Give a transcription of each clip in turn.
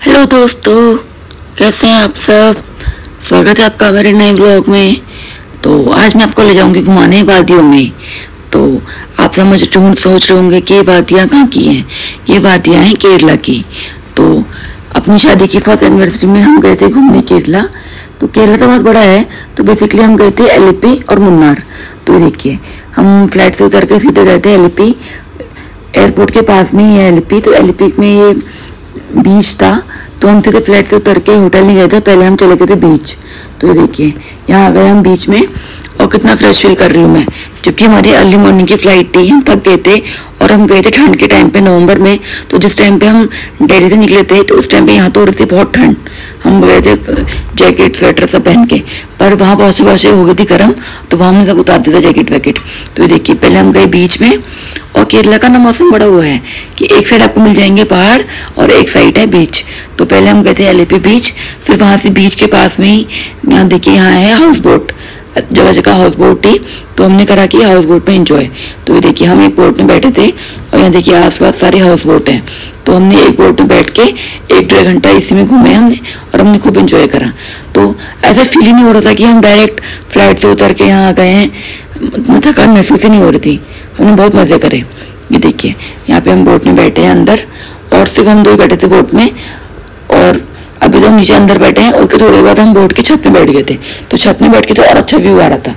Hello दोस्तों, कैसे हैं आप सब। स्वागत है आपका मेरे नए ब्लॉग में। तो आज मैं आपको ले जाऊंगी घुमाने वादियों में। तो आप सोच रहे होंगे कि ये वादियाँ कहाँ की हैं। ये वादियाँ हैं केरला की। तो अपनी शादी की फर्स्ट एनिवर्सरी में हम गए थे घूमने केरला। तो केरला तो बहुत बड़ा है। तो बेसिकली हम गए थे एलिपी और मुन्नार। तो देखिए, हम फ्लाइट से उतर के सीधे गए थे एलिपी। एयरपोर्ट के पास में ही है एलिपी। तो एलिपी में ये बीच था। तो हम सीधे फ्लाइट से उतर के होटल नहीं गए थे, पहले हम चले गए थे बीच। तो ये देखिए, यहाँ आ गए हम बीच में और कितना फ्रेश फील कर रही हूँ मैं, क्योंकि हमारी अर्ली मॉर्निंग की फ्लाइट थी। हम थक गए थे और हम गए थे ठंड के टाइम पे, नवंबर में। तो जिस टाइम पे हम दिल्ली से निकले थे तो उस टाइम पे यहाँ तो हो रही थी बहुत ठंड। हम गए थे जैकेट स्वेटर सब पहन के, पर वहाँ पहुँचे हो गई थी गर्म। तो वहाँ हमने सब उतार दिया था जैकेट वैकेट। तो ये देखिए, पहले हम गए बीच में। और केरला का ना मौसम बड़ा हुआ है कि एक साइड आपको मिल जाएंगे पहाड़ और एक साइड है बीच। तो पहले हम गए थे एलिपी बीच, फिर वहाँ से बीच के पास में ही यहाँ देखिए, यहाँ है हाउस बोट। जगह जगह हाउस बोट थी, तो हमने करा कि हाउस बोट में एंजॉय। तो ये देखिए, हम एक बोट में बैठे थे और यहाँ देखिए आसपास सारे हाउस बोट हैं। तो हमने एक बोट में बैठ के 1-1.5 घंटा इसी में घूमे हमने और हमने खूब एंजॉय करा। तो ऐसा फील ही नहीं हो रहा था कि हम डायरेक्ट फ्लाइट से उतर के यहाँ आ गए हैं। थकान महसूस ही नहीं हो रही थी। हमने बहुत मजे करे। ये देखिए, यहाँ पे हम बोट में बैठे हैं अंदर, और सिर्फ हम दो ही बैठे थे बोट में। और अभी तो हम नीचे अंदर बैठे हैं। उसके थोड़ी देर बाद हम बोट की छत में बैठ गए थे। तो छत में बैठ के तो और अच्छा व्यू आ रहा था।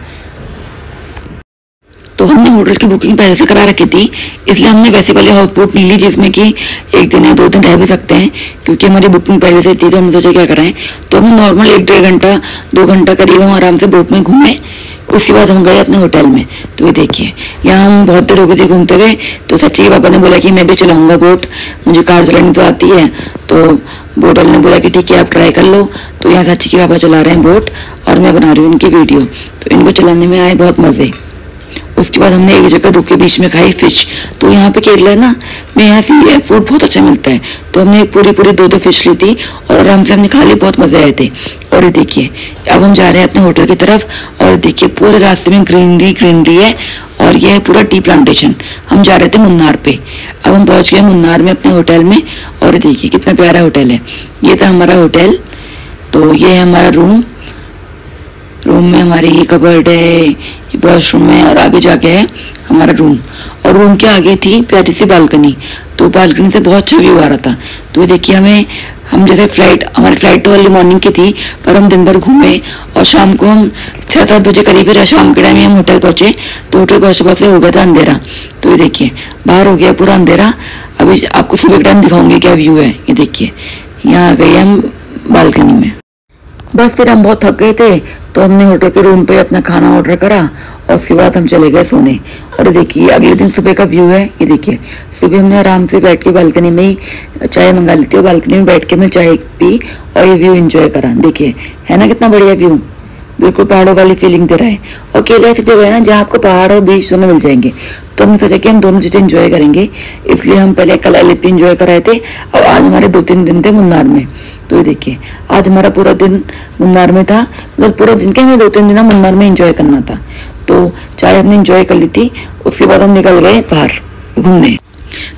तो हमने होटल की बुकिंग पहले से करा रखी थी, इसलिए हमने वैसे वाली हाउस बोट नहीं ली जिसमें कि 1 दिन या 2 दिन रह भी सकते हैं, क्योंकि हमारी बुकिंग पहले से थी। तो हमने सोचा क्या कराएं। तो हमने नॉर्मल 1-1.5 घंटा 2 घंटा करीब हम आराम से बोट में घूमे। उसके बाद हम गए अपने होटल में। तो ये देखिए, यहाँ हम बहुत देर हो गई थी घूमते हुए। तो सच्ची के पापा ने बोला कि मैं भी चलाऊंगा बोट, मुझे कार चलानी तो आती है। तो बोट वाले ने बोला कि ठीक है, आप ट्राई कर लो। तो यहाँ सच्ची के पापा चला रहे हैं बोट और मैं बना रही हूँ इनकी वीडियो। तो इनको चलाने में आए बहुत मजे। उसके बाद हमने एक जगह रुके, बीच में खाई फिश। तो यहाँ पे केरला ना में यहाँ सी फूड बहुत अच्छा मिलता है। तो हमने पूरी 2 फिश ली थी और आराम से हमने खा ली, बहुत मजे आए थे। और ये देखिए, अब हम जा रहे हैं अपने होटल की तरफ। और देखिए, पूरे रास्ते में ग्रीनरी है और ये है पूरा टी प्लांटेशन। हम जा रहे थे मुन्नार पे। अब हम पहुंच गए मुन्नार में अपने होटल में। और देखिए कितना प्यारा होटल है। ये था हमारा होटल। तो ये है हमारा रूम में हमारी ये कबर्ड है, वॉशरूम है और आगे जाके है हमारा रूम। और रूम के आगे थी प्यारी सी बालकनी। तो बालकनी से बहुत अच्छा व्यू आ रहा था। तो देखिए, हम जैसे हमारी फ्लाइट तो अर्ली मॉर्निंग की थी, पर हम दिन भर घूमे और शाम को हम 7-8 बजे करीब शाम के टाइम में हम होटल पहुंचे। तो होटल पहुंचे हो गया था अंधेरा। तो ये देखिए, बाहर हो गया पूरा अंधेरा। अभी आपको सुबह के टाइम दिखाऊंगी क्या व्यू है। ये देखिए, यहाँ आ गए हम बालकनी में। बस फिर हम बहुत थक गए थे, तो हमने होटल के रूम पे अपना खाना ऑर्डर करा और उसके बाद हम चले गए सोने। और देखिए, अगले दिन सुबह का व्यू है। ये देखिए, सुबह हमने आराम से बैठ के बालकनी में ही चाय मंगा ली थी और बालकनी में बैठ के हमने चाय पी और ये व्यू एंजॉय करा। देखिए, है ना कितना बढ़िया व्यू, बिल्कुल पहाड़ों वाली फीलिंग दे रहा है। और केरला ऐसी जगह है ना जहाँ आपको पहाड़ और बीच दोनों मिल जाएंगे। तो हमने सोचा कि हम दोनों चीजें एंजॉय करेंगे, इसलिए हम पहले कल एलिपी एंजॉय कराए थे और आज हमारे 2-3 दिन थे मुन्नार में। तो ये देखिए, आज हमारा पूरा दिन मुन्नार में था। मतलब पूरा दिन क्या, हमें 2-3 दिन मुन्नार में एंजॉय करना था। तो चाय हमने एंजॉय कर ली थी। उसके बाद हम निकल गए बाहर घूमने।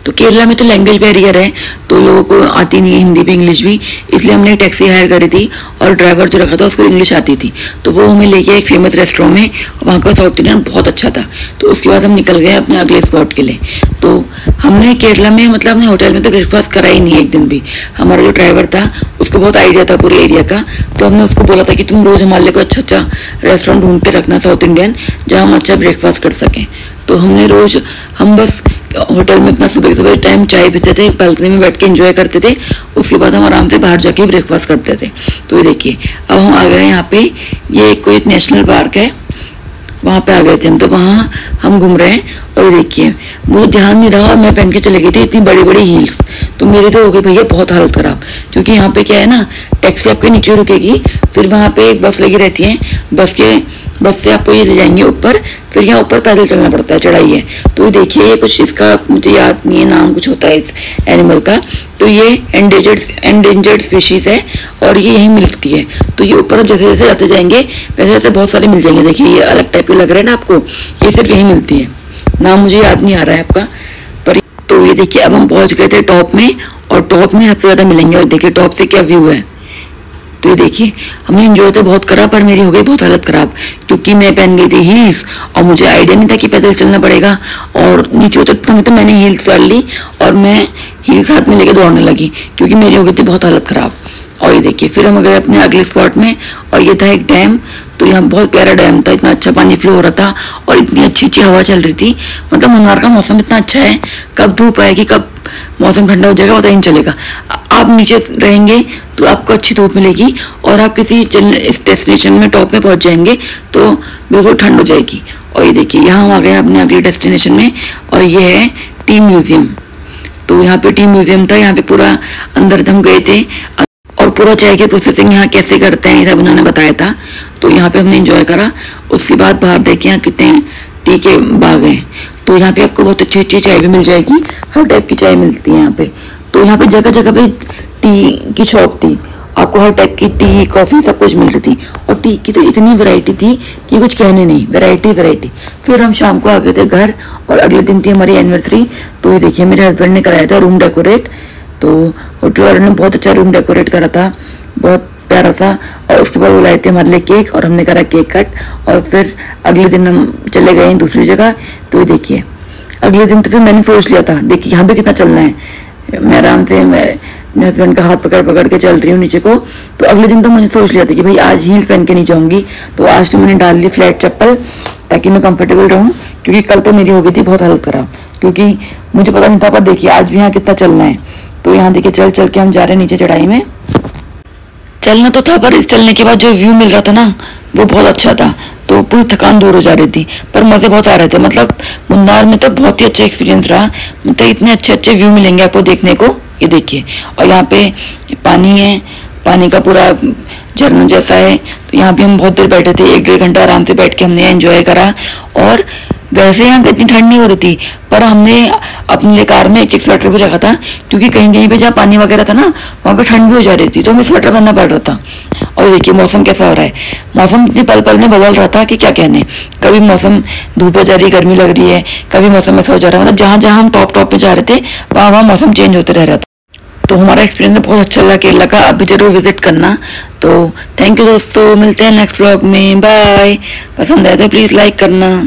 तो केरला में तो लैंग्वेज बैरियर है, तो लोगों को आती नहीं है हिंदी भी इंग्लिश भी, इसलिए हमने टैक्सी हायर करी थी और ड्राइवर जो रखा था उसको इंग्लिश आती थी। तो वो हमें लेके एक फेमस रेस्टोरेंट में, वहाँ का साउथ इंडियन बहुत अच्छा था। तो उसके बाद हम निकल गए अपने अगले स्पॉट के लिए। तो हमने केरला में मतलब अपने होटल में तो ब्रेकफास्ट करा ही नहीं एक दिन भी। हमारा जो ड्राइवर था उसको बहुत आइडिया था पूरे एरिया का। तो हमने उसको बोला था कि तुम रोज हमारे लिए कोई अच्छा रेस्टोरेंट ढूंढ के रखना साउथ इंडियन, जहाँ हम अच्छा ब्रेकफास्ट कर सकें। तो हम बस होटल में अपना सुबह टाइम चाय पीते थे, बालकनी में बैठ के एंजॉय करते थे। उसके बाद हम आराम से बाहर जाके ब्रेकफास्ट करते थे। तो ये देखिए, अब हम आ गए यहाँ पे, ये कोई नेशनल पार्क है, वहाँ पे आ गए थे हम। तो वहाँ हम घूम रहे हैं और ये देखिए, मुझे ध्यान नहीं रहा और मैं पहन के चले गई थी इतनी बड़ी हील्स। तो मेरे तो हो गई भैया बहुत हालत खराब, क्योंकि यहाँ पे क्या है ना, टैक्सी आपके नीचे रुकेगी, फिर वहाँ पे एक बस लगी रहती है, बस से आपको ये ले जाएंगे ऊपर, फिर यहाँ ऊपर पैदल चलना पड़ता है, चढ़ाई है। तो ये देखिए, ये कुछ इसका मुझे याद नहीं है, नाम कुछ होता है इस एनिमल का। तो ये एंडेंजर्ड स्पीशीज है और ये यहीं मिलती है। तो ये ऊपर जैसे जैसे जाते जाएंगे वैसे वैसे बहुत सारे मिल जाएंगे। देखिए, ये अलग टाइप के लग रहे हैं ना आपको, ये सिर्फ यहीं मिलती है। नाम मुझे याद नहीं आ रहा है आपका, पर तो ये देखिए अब हम पहुंच गए थे टॉप में, और टॉप में सबसे ज़्यादा मिलेंगे। और देखिए टॉप से क्या व्यू है। तो ये देखिए हमने एंजॉय तो बहुत करा, पर मेरी हो गई बहुत हालत ख़राब, क्योंकि मैं पहन गई थी हील्स और मुझे आइडिया नहीं था कि पैदल चलना पड़ेगा। और नीचे उतरते में तो मैंने हील्स डाल ली और मैं हील्स हाथ में लेके दौड़ने लगी, क्योंकि मेरी हो गई थी बहुत हालत ख़राब। और ये देखिए फिर हम गए अपने अगले स्पॉट में, और ये था एक डैम। तो यहाँ बहुत प्यारा डैम था, इतना अच्छा पानी फ्लो हो रहा था और इतनी अच्छी अच्छी हवा चल रही थी। मतलब मुन्नार का मौसम इतना अच्छा है, कब धूप आएगी कब मौसम ठंडा हो जाएगा पता ही नहीं चलेगा। आप नीचे रहेंगे तो आपको अच्छी धूप मिलेगी, और आप किसी इस डेस्टिनेशन में टॉप में पहुंच जाएंगे तो बिल्कुल ठंड हो जाएगी। और ये देखिए यहाँ हम आ गए अपने अगले डेस्टिनेशन में, और ये है टी म्यूजियम। तो यहाँ पे टी म्यूजियम था, यहाँ पे पूरा अंदर हम गए थे और पूरा चाय की प्रोसेसिंग यहाँ कैसे करते हैं ये सब उन्होंने बताया था। तो यहाँ पे हमने एंजॉय करा। उसके बाद बाहर देखे यहाँ कितने टी के बाग हैं। तो यहाँ पे आपको बहुत अच्छी अच्छी चाय भी मिल जाएगी, हर टाइप की चाय मिलती है यहाँ पे। तो यहाँ पे जगह जगह पे टी की शॉप थी, आपको हर टाइप की टी कॉफ़ी सब कुछ मिल रही थी। और टी की तो इतनी वैरायटी थी कि कुछ कहने नहीं, वैरायटी वैरायटी। फिर हम शाम को आ गए थे घर, और अगले दिन थी हमारी एनिवर्सरी। तो ये देखिए मेरे हस्बैंड ने कराया था रूम डेकोरेट। तो होटल वालों ने बहुत अच्छा रूम डेकोरेट करा था, बहुत प्यारा था। और उसके बाद वो लाए थे हमारे लिए केक, और हमने करा केक कट। और फिर अगले दिन हम चले गए दूसरी जगह। तो ये देखिए अगले दिन तो फिर मैंने सोच लिया था, देखिए यहाँ पे कितना चलना है। मैं आराम से मैं हस्बैंड का हाथ पकड़ पकड़ के चल रही हूँ नीचे को। तो अगले दिन तो मैंने सोच लिया था कि भाई आज हील्स पहन के नहीं जाऊँगी। तो आज तो मैंने डाल ली फ्लैट चप्पल, ताकि मैं कंफर्टेबल रहूँ, क्योंकि कल तो मेरी हो गई थी बहुत हालत खराब, क्योंकि मुझे पता नहीं था। पर देखिए आज भी यहाँ कितना चलना है। तो यहाँ देखिए चल चल के हम जा रहे हैं नीचे चढ़ाई में। चलना तो था, पर इस चलने के बाद जो व्यू मिल रहा था ना वो बहुत अच्छा था। तो पूरी थकान दूर हो जा रही थी, पर मज़े बहुत आ रहे थे। मतलब मुन्नार में तो बहुत ही अच्छा एक्सपीरियंस रहा। मतलब इतने अच्छे अच्छे व्यू मिलेंगे आपको देखने को। ये देखिए, और यहाँ पे पानी है, पानी का पूरा झरना जैसा है। तो यहाँ पे हम बहुत देर बैठे थे, 1-1.5 घंटा आराम से बैठ के हमने एंजॉय करा। और वैसे यहाँ इतनी ठंड नहीं हो रही थी, पर हमने अपने लिए कार में एक स्वेटर भी रखा था, क्योंकि कहीं कहीं पे जहाँ पानी वगैरह था ना वहाँ पे ठंड भी हो जा रही थी, तो हमें स्वेटर पहनना पड़ रहा था। और देखिए मौसम कैसा हो रहा है, मौसम इतनी पल पल में बदल रहा था कि क्या कहने। कभी मौसम धूप हो जा रही है, गर्मी लग रही है, कभी मौसम ऐसा हो जा रहा है। मतलब जहाँ जहाँ हम टॉप टॉप पे जा रहे थे वहाँ वहाँ मौसम चेंज होते रह रहा था। तो हमारा एक्सपीरियंस बहुत अच्छा लगा केरला का, आप भी जरूर विजिट करना। तो थैंक यू दोस्तों, मिलते हैं नेक्स्ट व्लॉग में, बाय। पसंद आए तो प्लीज़ लाइक करना।